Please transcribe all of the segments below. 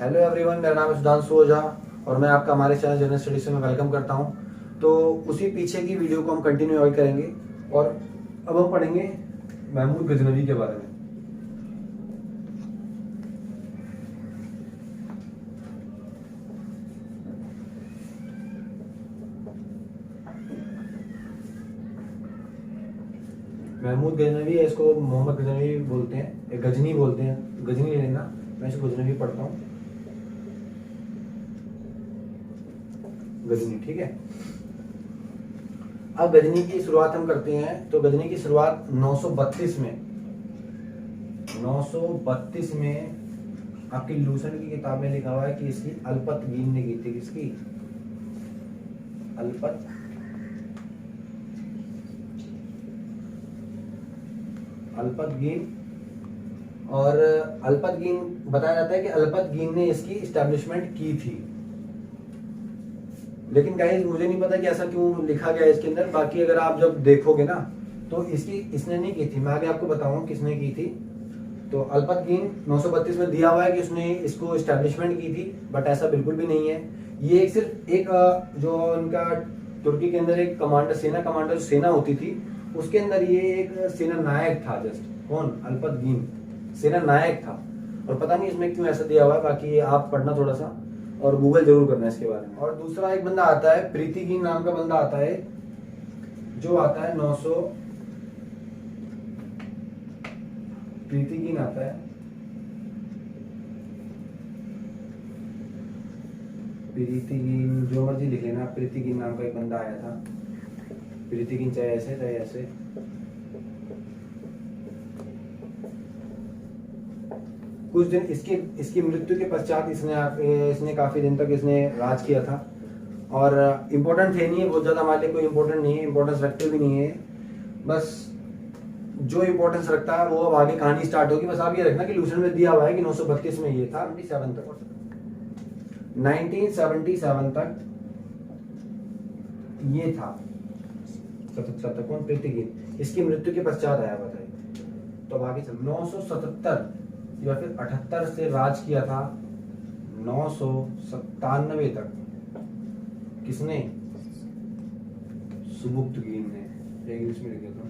Hello everyone, मेरा नाम है सुधांशु ओझा और मैं आपका हमारे चैनल जनरल स्टडीज में वेलकम करता हूं। तो उसी पीछे की वीडियो को हम कंटिन्यू आगे करेंगे और अब हम पढ़ेंगे महमूद गजनवी के बारे में। महमूद गजनवी है, इसको मोहम्मद गजनवी बोलते हैं, गजनी बोलते हैं, गजनी ले लेना, मैं इसको गजनवी पढ़ता हूँ, गजनी। ठीक है, अब गजनी की शुरुआत हम करते हैं। तो गजनी की शुरुआत 932 में आपकी लूसन की किताब में लिखा हुआ है कि इसकी अल्पतगीन ने की थी। किसकी? अल्पतगीन। और अल्पतगीन बताया जाता है कि अल्पतगीन ने इसकी इस्टेब्लिशमेंट की थी। लेकिन गाइस मुझे नहीं पता कि ऐसा क्यों लिखा गया इसके अंदर। बाकी अगर आप जब देखोगे ना तो इसने नहीं की थी, मैं आगे आपको बताऊंगा किसने की थी। तो अल्पतगीन 932 में दिया हुआ है कि उसने इसको इस्टेब्लिशमेंट की थी, बट ऐसा बिल्कुल भी नहीं है। ये सिर्फ एक जो उनका तुर्की के अंदर एक कमांडर, सेना कमांडर सेना होती थी, उसके अंदर ये एक सेना नायक था। जस्ट कौन? अल्पतगीन सेना नायक था। और पता नहीं इसमें क्यों ऐसा दिया हुआ है, बाकी आप पढ़ना थोड़ा सा और गूगल जरूर करना है इसके बारे में। और दूसरा एक बंदा आता है, प्रीतिगीन नाम का बंदा आता है, जो आता है 900 प्रीतिगीन आता है, प्रीतिगीन जो मर्जी लिख लेना। प्रीतिगीन नाम का एक बंदा आया था, प्रीतिगीन चाहे ऐसे चाहे ऐसे। कुछ दिन इसकी मृत्यु के पश्चात इसने काफी दिन तक इसने राज किया था। और इम्पोर्टेंट थे नहीं है बहुत ज्यादा, हमारे लिए कोई इम्पोर्टेंट नहीं है, इम्पोर्टेंस रखते भी नहीं है। बस जो इम्पोर्टेंस रखता है वो अब आगे कहानी स्टार्ट होगी। बस आप ये रखना कि लूसन में दिया हुआ है कि 932 में ये था, 1977 तक ये था। 77 तक कौन? प्रीतिगीन। इसकी मृत्यु के पश्चात आया बताइए। तो अब आगे चल 977 या फिर 78 से राज किया था 997 तक। किसने? सुबुक्तगीन ने। इंग्लिश में लिख देता हूं,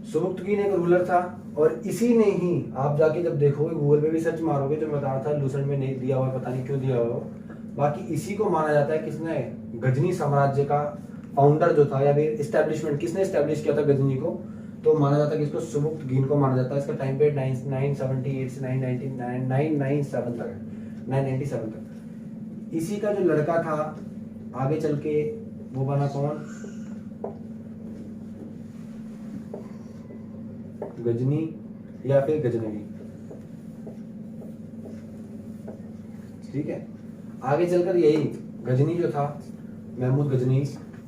सुबुक्तगीन एक रूलर था। और इसी ने ही, आप जाके जब देखोगे गूगल पे भी सर्च मारोगे तो मैं बता रहा था लूसन में नहीं दिया हुआ, पता नहीं क्यों दिया हुआ। बाकी इसी को माना जाता है किसने गजनी साम्राज्य का फाउंडर जो था, या फिर एस्टेब्लिशमेंट किसने एस्टेब्लिश किया था गजनी को, तो माना जाता है कि इसको सुबुक्तगीन को माना जाता है। इसका टाइम पीरियड 978 से 997 तक है, 997 तक। इसी का जो लड़का था आगे चल के वो बना कौन? गजनी या फिर गजनवी। ठीक है, आगे चलकर यही गजनी जो था, महमूद गजनी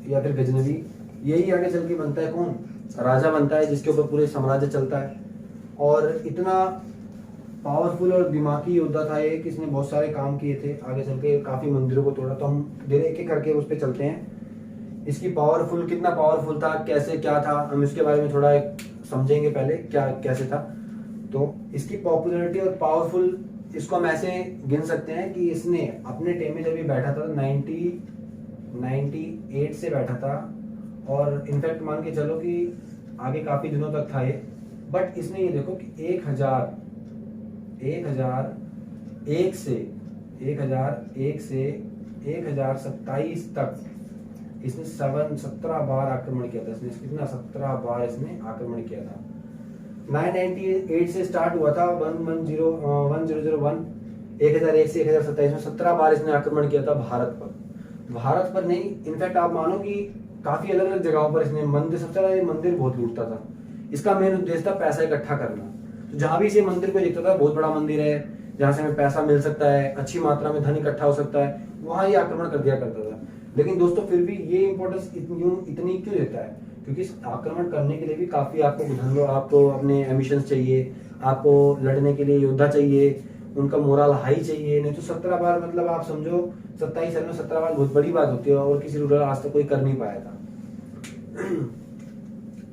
या फिर गजनवी, यही आगे चल के बनता है कौन? राजा बनता है, जिसके ऊपर पूरे साम्राज्य चलता है। और इतना पावरफुल और दिमागी योद्धा था ये कि इसने बहुत सारे काम किए थे। आगे चल के काफी मंदिरों को तोड़ा। तो हम धीरे एक एक करके उस पर चलते हैं। इसकी पावरफुल, कितना पावरफुल था, कैसे क्या था, हम इसके बारे में थोड़ा समझेंगे पहले क्या कैसे था। तो इसकी पॉपुलैरिटी और पावरफुल, इसको हम ऐसे गिन सकते हैं कि इसने अपने टाइम में जब ये बैठा था 98 से बैठा था। और इनफैक्ट मान के चलो कि आगे काफी दिनों तक था ये। बट इसने ये देखो कि 1001 से 1027 तक इसने 17 बार आक्रमण किया था। इसने कितना? 17 बार इसने आक्रमण किया था। 998 से स्टार्ट हुआ था, 1001 1001 से 1027 में 17 बार इसने आक्रमण किया था भारत पर नहीं, इनफैक्ट आप मानो कि काफी अलग अलग जगहों पर इसने मंदिर, सबसे ज्यादा ये मंदिर बहुत लूटता था। इसका मेन उद्देश्य था पैसा इकट्ठा करना। तो जहां भी इसे मंदिर को देखता था, बहुत बड़ा मंदिर है जहां से हमें पैसा मिल सकता है, अच्छी मात्रा में धन इकट्ठा हो सकता है, वहां ये आक्रमण कर दिया करता था। लेकिन दोस्तों फिर भी ये इंपॉर्टेंस इतनी क्यों देता है? क्योंकि आक्रमण करने के लिए भी काफी आपको अपने एमिशंस चाहिए, आपको लड़ने के लिए योद्धा चाहिए, उनका मोरल हाई चाहिए। नहीं तो 17 बार मतलब आप समझो 27 साल में 17 बार बहुत बड़ी बात होती है, और किसी रूलर आज तक कोई कर नहीं पाया था।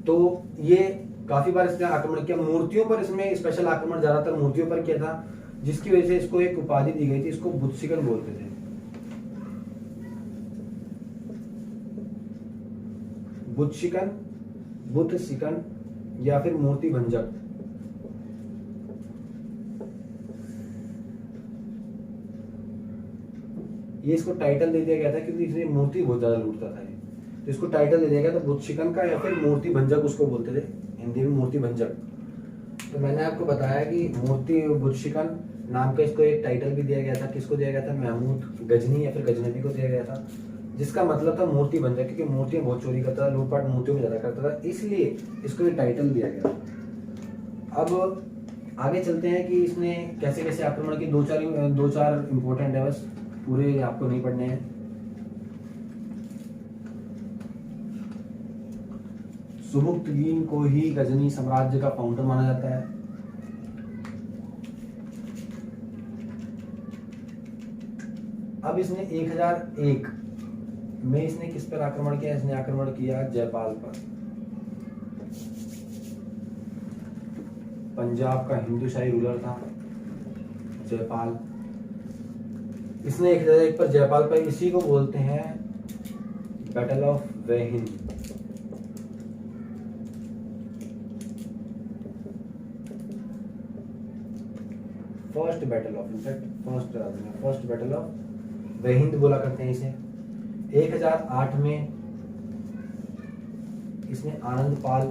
तो ये काफी बार इसने आक्रमण किया। मूर्तियों पर इसमें स्पेशल आक्रमण ज्यादातर मूर्तियों पर किया था, जिसकी वजह से इसको एक उपाधि दी गई थी, इसको बुद्धशिकन बोलते थे। बुद्धशिकन, बुद्ध शिकन या फिर मूर्ति भंजक। ये इसको टाइटल दे दिया गया था क्योंकि इसने मूर्ति बहुत ज्यादा लूटता था, तो इसको टाइटल दे दिया गया था बुद्ध शिकन का, या फिर मूर्ति भंजक उसको बोलते थे हिंदी में, मूर्ति भंजक। तो मैंने आपको बताया कि मूर्ति बुद्ध शिकन नाम का इसको एक टाइटल भी दिया गया था। किसको दिया गया था? महमूद गजनी या फिर गजनवी को दिया गया था, जिसका मतलब था मूर्ति भंजक, क्योंकि मूर्तियां बहुत चोरी करता था, लूटपाट मूर्तियों में ज्यादा करता था, इसलिए इसको एक टाइटल दिया गया। अब आगे चलते हैं कि इसने कैसे कैसे आक्रमण की। दो चार इंपॉर्टेंट है, बस पूरे आपको नहीं पढ़ने हैं। सुबुक्तगीन को ही गजनी साम्राज्य का फाउंडर माना जाता है। अब इसने 1001 में इसने किस पर आक्रमण किया? इसने आक्रमण किया जयपाल पर। पंजाब का हिंदूशाही रूलर था जयपाल। इसने 1001 पर जयपाल पर, इसी को बोलते हैं battle of Waihind. First battle of, in fact first battle of Waihind बोला करते हैं इसे। 1008 में इसने आनंदपाल,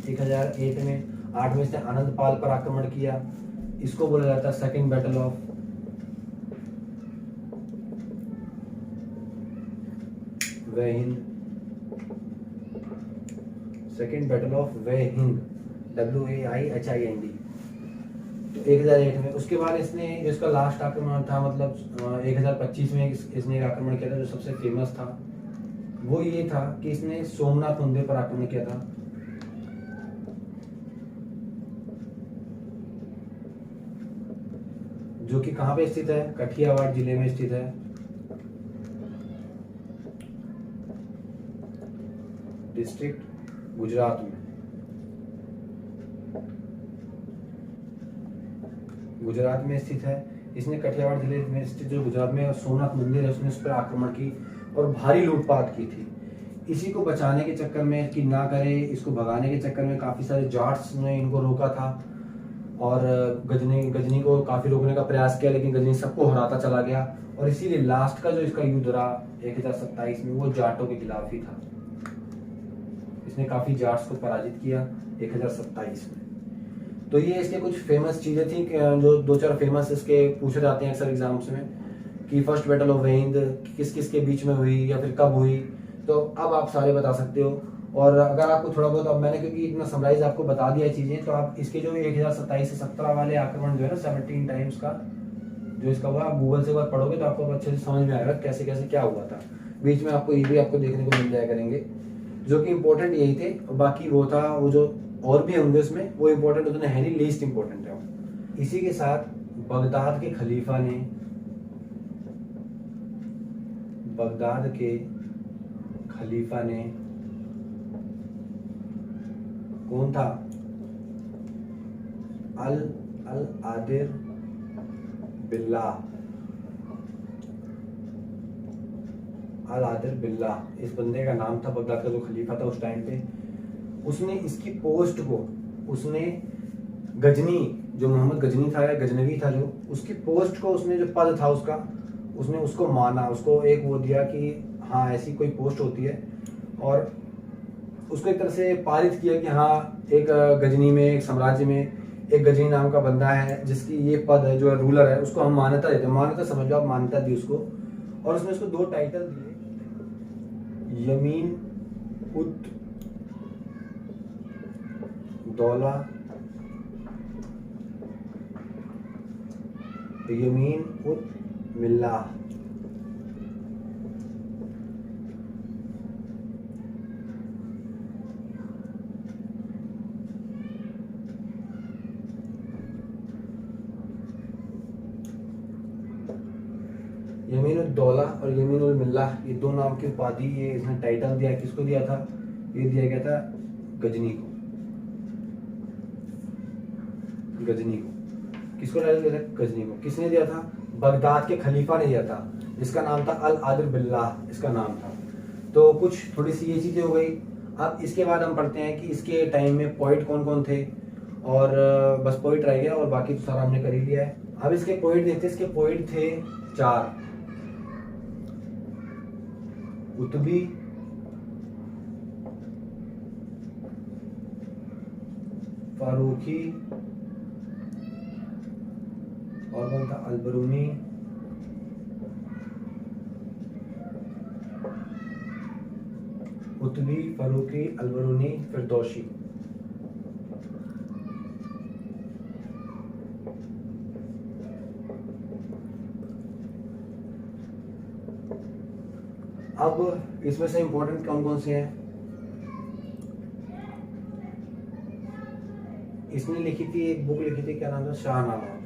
1008 में इसने आनंदपाल पर आक्रमण किया। इसको बोला जाता है second battle of Waihind. Second battle of Waihind, WAIHIND। तो 1008 में। उसके बाद इसने जो इसका लास्ट आक्रमण था, मतलब 1025 में इसने एक आक्रमण किया था जो सबसे फेमस था, वो ये था कि इसने सोमनाथ मंदिर पर आक्रमण किया था। जो कि कहाँ पे स्थित है? कठियावाड़ जिले में स्थित है। डिस्ट्रिक्ट गुजरात में, गुजरात में स्थित है। इसने कठियावाड़ जिले में स्थित जो गुजरात में सोमनाथ मंदिर है, उसने उस पर आक्रमण की और भारी लूटपाट की थी। इसी को बचाने के चक्कर में कि ना करे, इसको भगाने के चक्कर में काफी सारे जाट्स ने इनको रोका था, और गजनी को काफी रोकने का प्रयास किया, लेकिन गजनी सबको हराता चला गया। और इसीलिए लास्ट का जो इसका युद्ध रहा 1027 में, वो जाटों के खिलाफ ही था। इसने काफी जाट्स को पराजित किया 1027 में। तो ये इसके कुछ फेमस चीजें थी, जो दो चार फेमस इसके पूछे जाते हैं अक्सर एग्जाम्स में, कि फर्स्ट बैटल ऑफ वेहिंद किस किस के बीच में हुई या फिर कब हुई। तो अब आप सारे बता सकते हो। और अगर आपको थोड़ा बहुत, अब मैंने क्योंकि इतना समराइज आपको बता दिया चीजें, तो आप इसके जो 1027 से 17 वाले आक्रमण जो है ना 17 टाइम्स का जो इसका हुआ, आप गूगल से एक बार पढ़ोगे तो आपको अच्छे से समझ में आएगा कैसे कैसे क्या हुआ था। बीच में आपको ये भी आपको देखने को मिल जाया करेंगे, जो कि इम्पोर्टेंट यही थे। बाकी वो था, वो जो और भी होंगे उसमें, वो इम्पोर्टेंट उतने है नहीं, लीस्ट इम्पोर्टेंट है। इसी के साथ बगदाद के खलीफा ने, कौन था? अल आदिर बिल्लाह, इस बंदे का नाम था, बगदाद का जो खलीफा था उस टाइम पे। उसने इसकी पोस्ट को, उसने गजनी, जो मोहम्मद गजनी था या गजनवी था, जो उसकी पोस्ट को, उसने जो पद था उसका, उसने उसको माना, उसको एक वो दिया कि हाँ ऐसी कोई पोस्ट होती है, और उसको एक तरह से पारित किया कि हाँ एक गजनी में, एक साम्राज्य में एक गजनी नाम का बंदा है जिसकी ये पद है, जो रूलर है, उसको हम मान्यता देते हैं। मान्यता समझ लो आप, मान्यता दी उसको। और उसने उसको 2 टाइटल दिए, यमीन उत दौला, यमीन उत मिल्लाह। यमीनुद्दौला और यमीनुल मिल्लाह, ये दो नाम की उपाधि, ये इसने टाइटल दिया, किसको दिया था? ये दिया गया था गजनी को। गजनी को किसको टाइटल दिया था? गजनी को। किसने दिया था? बगदाद के खलीफा ने दिया था, जिसका नाम था अल आदिल बिल्लाह, इसका नाम था। तो कुछ थोड़ी सी ये चीजें हो गई। अब इसके बाद हम पढ़ते हैं कि इसके टाइम में पोइट कौन कौन थे, और बस पोइट रह गया और बाकी तो सारा हमने कर ही लिया है। अब इसके पोइट देखते हैं। इसके पोइट थे 4, कुतुबी, फारूकी, और कौन था? अलबरूनी, कुतुबी, फारूकी, अलबरूनी, फिरदौसी। अब इसमें से इंपॉर्टेंट कौन कौन से हैं? इसने लिखी थी, एक बुक लिखी थी, क्या नाम था? शाहनामा।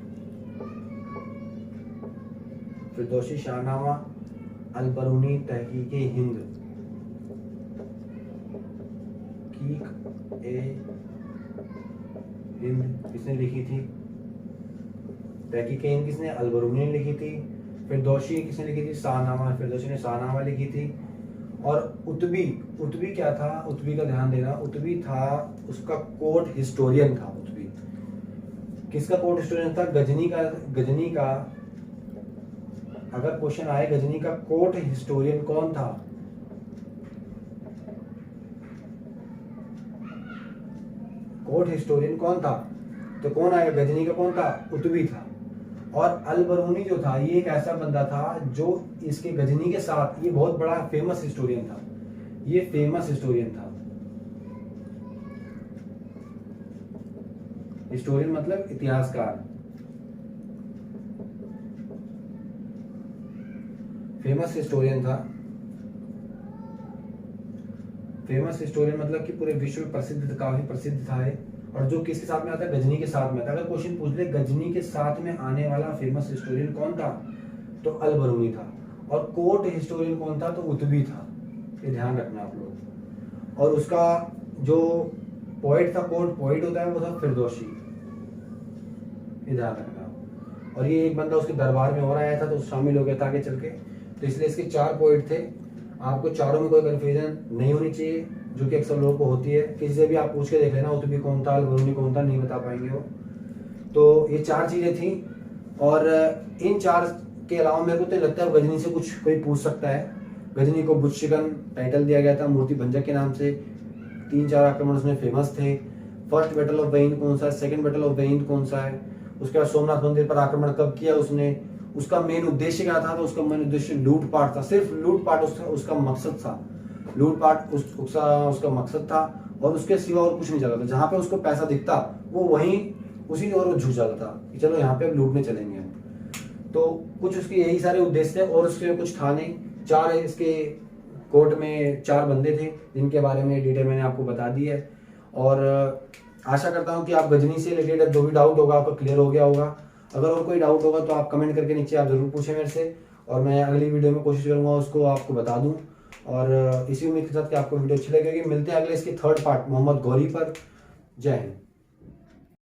फिरदौसी शाहनामा, अलबरूनी तहकीके हिंद, हिंद किसने लिखी थी? तहकीके हिंद किसने? अलबरूनी ने लिखी थी। फिरदौसी किसने लिखी थी? शाहनामा, फिरदौसी ने शाहनामा लिखी थी। और उतबी, उतबी क्या था? उतबी का ध्यान देना, उतबी था उसका कोर्ट हिस्टोरियन था। उतबी किसका कोर्ट हिस्टोरियन था? गजनी का। गजनी का अगर क्वेश्चन आए, गजनी का कोर्ट हिस्टोरियन कौन था? कोर्ट हिस्टोरियन कौन था? तो कौन आएगा? गजनी का कौन था? उतबी था। और अलबरूनी जो था, ये एक ऐसा बंदा था जो इसके गजनी के साथ, ये बहुत बड़ा फेमस हिस्टोरियन था। ये फेमस हिस्टोरियन था। हिस्टोरियन मतलब इतिहासकार। फेमस हिस्टोरियन था। फेमस हिस्टोरियन मतलब कि पूरे विश्व में प्रसिद्ध, काफी प्रसिद्ध था। और जो किसके साथ में आता है? गजनी के साथ में आता है। अगर क्वेश्चन पूछ ले गजनी के साथ में आने वाला फेमस हिस्टोरियन कौन था, तो अलबरूनी था। और कोर्ट हिस्टोरियन कौन था? तो उतबी था। ये ध्यान रखना आप लोग। और उसका जो पोइट था, कोर्ट पोइट होता है, वो था फिरदौसी। ये ध्यान रखना। और ये एक बंदा उसके दरबार में और आया था, तो शामिल हो गया था आगे चल के। तो इसलिए इसके 4 पोइट थे। आपको चारों में कोई कंफ्यूजन नहीं होनी चाहिए, जो कि अक्सर लोगों को होती है। किसी से भी आप पूछ के देख लेना, उतबी कौन था, अलबरूनी कौन था, नहीं बता पाएंगे वो। तो ये 4 चीजें थी। और इन 4 के अलावा मेरे को तो लगता है गजनी से कुछ कोई पूछ सकता है। गजनी को बुतशिकन टाइटल दिया गया था, मूर्ति भंजक के नाम से। 3-4 आक्रमण उसमें फेमस थे। फर्स्ट बैटल ऑफ वेइंड कौन सा है? सेकंड बैटल ऑफ वेइंड कौन सा है? उसके बाद सोमनाथ मंदिर पर आक्रमण कब किया उसने? उसका मेन उद्देश्य क्या था? तो उसका मेन उद्देश्य लूटपाट था। सिर्फ लूटपाट उसका मकसद था। लूटपाट उसका मकसद था, और उसके सिवा और कुछ नहीं चलता था। जहां पे उसको पैसा दिखता, वो वहीं उसी और वो झुक जाता था कि चलो यहाँ पे अब लूटने चलेंगे हम। तो कुछ उसके यही सारे उद्देश्य थे, और उसके कुछ था नहीं। 4 इसके कोर्ट में 4 बंदे थे, जिनके बारे में डिटेल मैंने आपको बता दी है। और आशा करता हूँ कि आप गजनी से रिलेटेड जो भी डाउट होगा आपका क्लियर हो गया होगा। अगर और कोई डाउट होगा तो आप कमेंट करके नीचे आप जरूर पूछें मेरे से, और मैं अगली वीडियो में कोशिश करूंगा उसको आपको बता दूं। और इसी उम्मीद के साथ कि आपको वीडियो अच्छी लगेगी। मिलते हैं अगले इसके 3rd पार्ट मोहम्मद गौरी पर। जय हिंद।